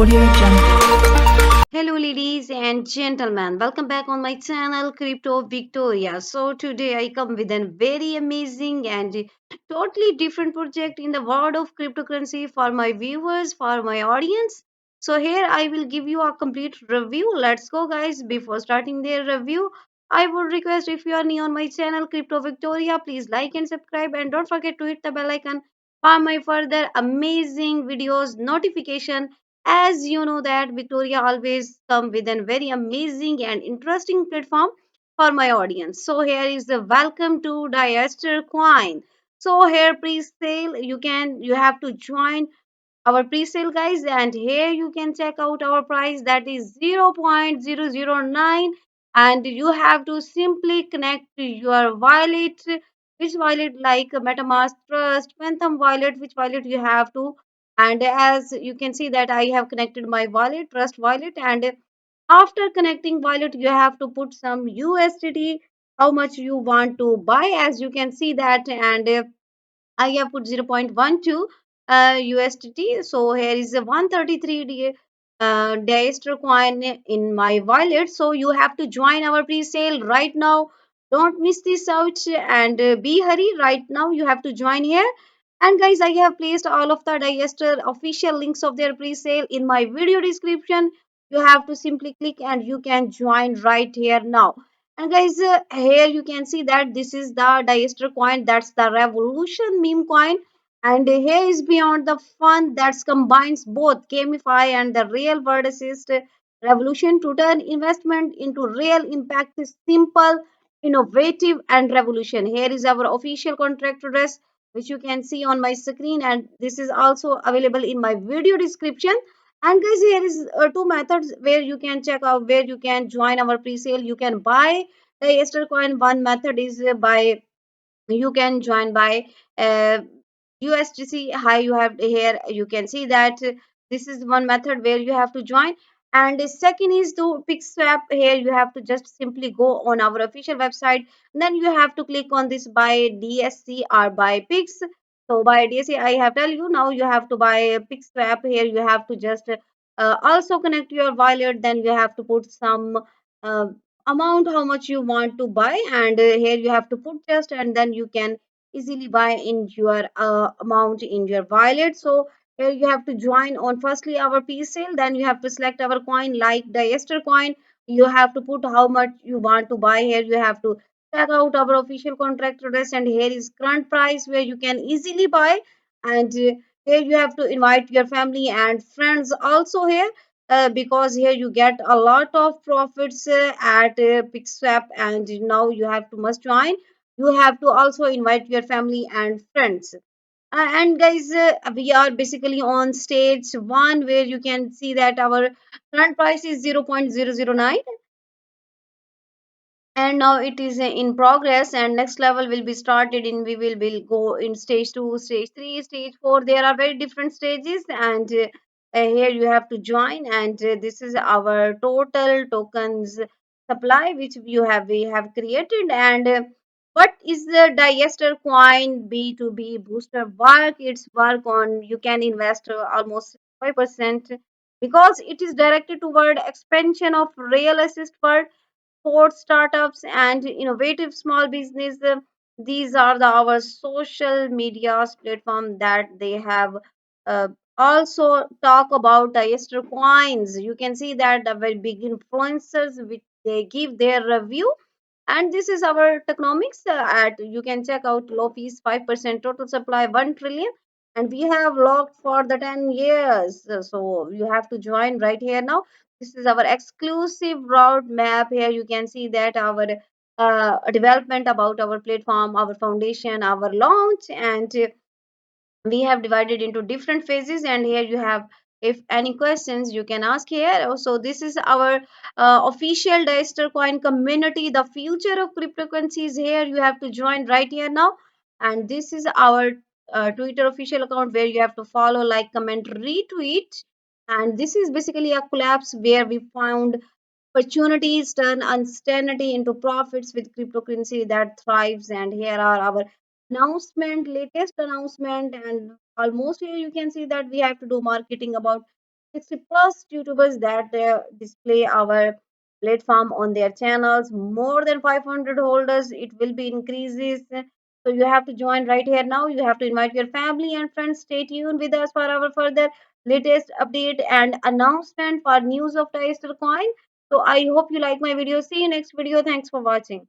Audio Jungle. Hello, ladies and gentlemen. Welcome back on my channel, Crypto Victoria. So, today I come with a very amazing and totally different project in the world of cryptocurrency for my viewers, for my audience. So, here I will give you a complete review. Let's go, guys. Before starting the review, I would request if you are new on my channel, Crypto Victoria, please like and subscribe and don't forget to hit the bell icon for my further amazing videos notification. As you know that Victoria always come with a very amazing and interesting platform for my audience. So here is the welcome to Diaster Coin. So here pre-sale you have to join our pre-sale, guys, and here you can check out our price, that is 0.009, and you have to simply connect to your wallet, which wallet like MetaMask Trust, Phantom wallet, which wallet you have to. And as you can see that I have connected my wallet, Trust wallet, and after connecting wallet you have to put some USDT, how much you want to buy, as you can see that. And I have put 0.12 USDT. So here is a 133 Diaster coin in my wallet. So you have to join our pre-sale right now. Don't miss this out and be hurry right now. You have to join here. And guys, I have placed all of the Diaster official links of their pre-sale in my video description. You have to simply click and you can join right here now. And guys, here you can see that this is the Diester coin, that's the Revolution meme coin. And here is Beyond the Fun, that combines both gamify and the real world assist revolution to turn investment into real impact, is simple, innovative, and revolution. Here is our official contract address, which you can see on my screen, and this is also available in my video description. And guys, here is two methods where you can check out, where you can join our pre-sale. You can buy the Ester coin. One method is by, you can join by uh, USDC. Hi, you have here, you can see that this is one method where you have to join. And the second is to Pix swap. Here you have to just simply go on our official website, then you have to click on this buy DSC or buy Pix. So by DSC I have tell you, now you have to buy Pix swap. Here you have to just also connect your wallet, then you have to put some uh, amount how much you want to buy, and here you have to put just, and then you can easily buy in your amount in your wallet. So here you have to join on firstly our P sale, then you have to select our coin like the Ester coin. You have to put how much you want to buy. Here you have to check out our official contract address, and here is current price where you can easily buy. And here you have to invite your family and friends also here, because here you get a lot of profits at PixSwap, and now you have to must join. You have to also invite your family and friends. And guys, we are basically on stage one, where you can see that our current price is 0.009, and now it is in progress, and next level will be started in, we will go in stage 2, stage 3, stage 4. There are very different stages, and here you have to join. And this is our total tokens supply which we have created. And what is the Diester coin B2B booster work? It's work on, you can invest almost 5%, because it is directed toward expansion of real estate world, sports startups, and innovative small business. These are our social media platform that they have uh, also talk about the Ester coins. You can see that the very big influencers which they give their review. And this is our tokenomics, at, you can check out low fees, 5% total supply, 1 trillion, and we have locked for the 10 years. So you have to join right here now. This is our exclusive route map. Here you can see that our development about our platform, our foundation, our launch, and we have divided into different phases. And here you have, if any questions you can ask here. So this is our official Diester coin community, the future of cryptocurrencies. Here you have to join right here now. And this is our Twitter official account, where you have to follow, like, comment, retweet. And this is basically a collapse where we found opportunities turn uncertainty into profits with cryptocurrency that thrives. And here are our latest announcement, and almost here you can see that we have to do marketing about 60 plus YouTubers that display our platform on their channels. More than 500 holders, it will be increases. So you have to join right here now. You have to invite your family and friends. Stay tuned with us for our further latest update and announcement for news of Dice Coin. So I hope you like my video. See you next video. Thanks for watching.